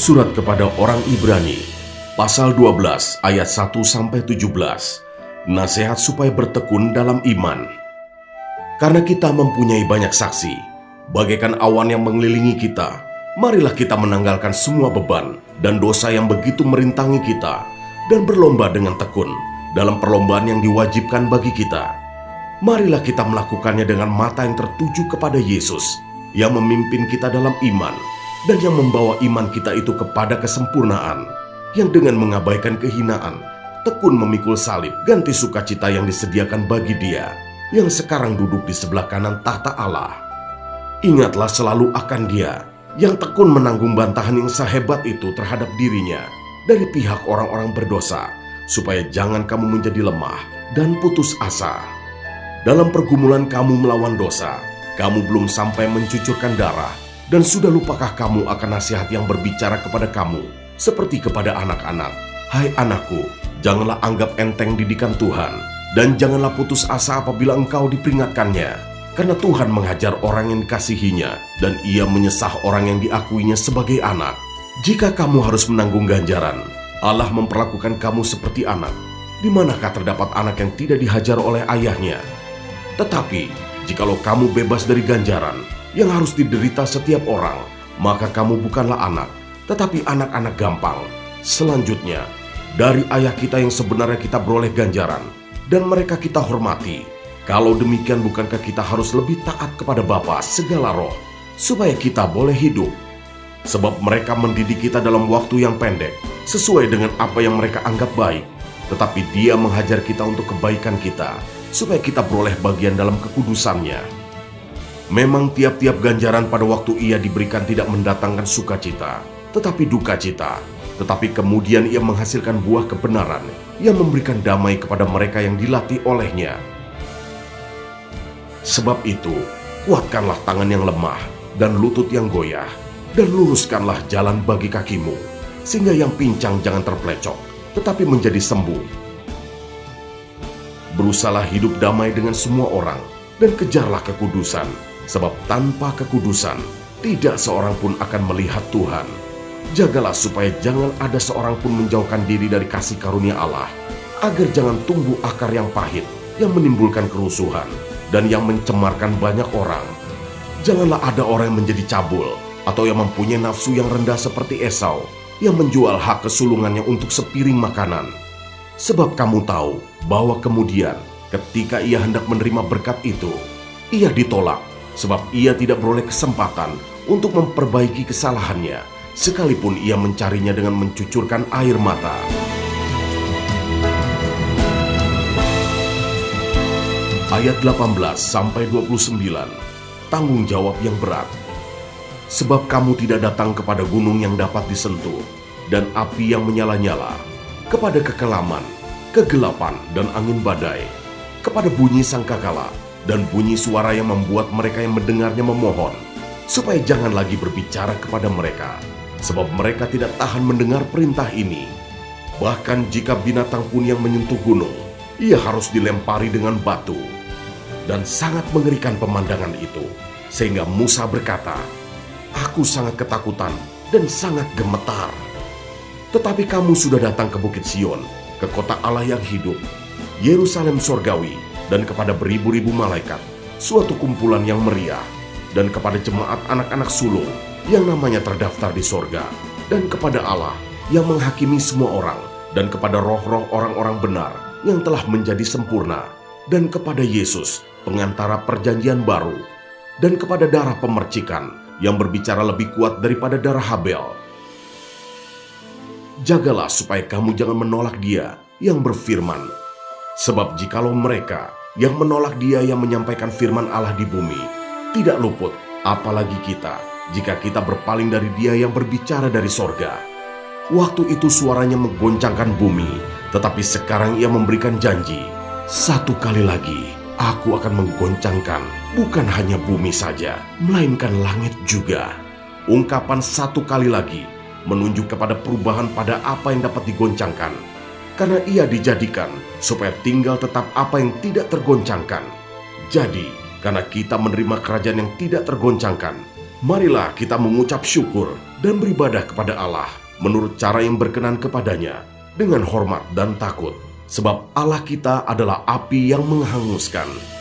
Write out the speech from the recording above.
Surat kepada orang Ibrani, pasal 12 ayat 1-17. Nasihat supaya bertekun dalam iman. Karena kita mempunyai banyak saksi, bagaikan awan yang mengelilingi kita, marilah kita menanggalkan semua beban dan dosa yang begitu merintangi kita, dan berlomba dengan tekun dalam perlombaan yang diwajibkan bagi kita. Marilah kita melakukannya dengan mata yang tertuju kepada Yesus, yang memimpin kita dalam iman, dan yang membawa iman kita itu kepada kesempurnaan, yang dengan mengabaikan kehinaan, tekun memikul salib, ganti sukacita yang disediakan bagi Dia, yang sekarang duduk di sebelah kanan tahta Allah. Ingatlah selalu akan Dia, yang tekun menanggung bantahan yang sehebat itu terhadap dirinya, dari pihak orang-orang berdosa, supaya jangan kamu menjadi lemah dan putus asa. Dalam pergumulan kamu melawan dosa, kamu belum sampai mencucurkan darah, dan sudah lupakah kamu akan nasihat yang berbicara kepada kamu, seperti kepada anak-anak? Hai anakku, janganlah anggap enteng didikan Tuhan, dan janganlah putus asa apabila engkau diperingatkannya. Karena Tuhan menghajar orang yang dikasihinya, dan Ia menyesah orang yang diakuinya sebagai anak. Jika kamu harus menanggung ganjaran, Allah memperlakukan kamu seperti anak. Di manakah terdapat anak yang tidak dihajar oleh ayahnya? Tetapi, jikalau kamu bebas dari ganjaran yang harus diderita setiap orang, maka kamu bukanlah anak, tetapi anak-anak gampang. Selanjutnya, dari ayah kita yang sebenarnya kita beroleh ganjaran, dan mereka kita hormati. Kalau demikian, bukankah kita harus lebih taat kepada Bapa segala roh, supaya kita boleh hidup? Sebab mereka mendidik kita dalam waktu yang pendek, sesuai dengan apa yang mereka anggap baik. Tetapi Dia menghajar kita untuk kebaikan kita, supaya kita beroleh bagian dalam kekudusannya. Memang tiap-tiap ganjaran pada waktu ia diberikan tidak mendatangkan sukacita, tetapi duka cita. Tetapi kemudian ia menghasilkan buah kebenaran yang memberikan damai kepada mereka yang dilatih olehnya. Sebab itu, kuatkanlah tangan yang lemah dan lutut yang goyah, dan luruskanlah jalan bagi kakimu, sehingga yang pincang jangan terplecok, tetapi menjadi sembuh. Berusahalah hidup damai dengan semua orang, dan kejarlah kekudusan, sebab tanpa kekudusan, tidak seorang pun akan melihat Tuhan. Jagalah supaya jangan ada seorang pun menjauhkan diri dari kasih karunia Allah, agar jangan tumbuh akar yang pahit, yang menimbulkan kerusuhan, dan yang mencemarkan banyak orang. Janganlah ada orang yang menjadi cabul, atau yang mempunyai nafsu yang rendah seperti Esau, yang menjual hak kesulungannya untuk sepiring makanan. Sebab kamu tahu bahwa kemudian, ketika ia hendak menerima berkat itu, ia ditolak, sebab ia tidak beroleh kesempatan untuk memperbaiki kesalahannya, sekalipun ia mencarinya dengan mencucurkan air mata. Ayat 18-29, tanggung jawab yang berat. Sebab kamu tidak datang kepada gunung yang dapat disentuh, dan api yang menyala-nyala, kepada kekelaman, kegelapan, dan angin badai, kepada bunyi sangkakala, dan bunyi suara yang membuat mereka yang mendengarnya memohon, supaya jangan lagi berbicara kepada mereka, sebab mereka tidak tahan mendengar perintah ini. Bahkan jika binatang pun yang menyentuh gunung, ia harus dilempari dengan batu. Dan sangat mengerikan pemandangan itu, sehingga Musa berkata, "Aku sangat ketakutan dan sangat gemetar." Tetapi kamu sudah datang ke Bukit Sion, ke kota Allah yang hidup, Yerusalem sorgawi, dan kepada beribu-ribu malaikat, suatu kumpulan yang meriah, dan kepada jemaat anak-anak sulung yang namanya terdaftar di sorga, dan kepada Allah yang menghakimi semua orang, dan kepada roh-roh orang-orang benar yang telah menjadi sempurna, dan kepada Yesus, pengantara perjanjian baru, dan kepada darah pemercikan yang berbicara lebih kuat daripada darah Habel. Jagalah supaya kamu jangan menolak Dia yang berfirman. Sebab jikalau mereka yang menolak Dia yang menyampaikan firman Allah di bumi, tidak luput, apalagi kita, jika kita berpaling dari Dia yang berbicara dari sorga. Waktu itu suaranya menggoncangkan bumi, tetapi sekarang Ia memberikan janji, satu kali lagi Aku akan menggoncangkan bukan hanya bumi saja, melainkan langit juga. Ungkapan satu kali lagi menunjuk kepada perubahan pada apa yang dapat digoncangkan, karena Ia dijadikan supaya tinggal tetap apa yang tidak tergoncangkan. Jadi, karena kita menerima kerajaan yang tidak tergoncangkan, marilah kita mengucap syukur dan beribadah kepada Allah menurut cara yang berkenan kepadanya dengan hormat dan takut. Sebab Allah kita adalah api yang menghanguskan.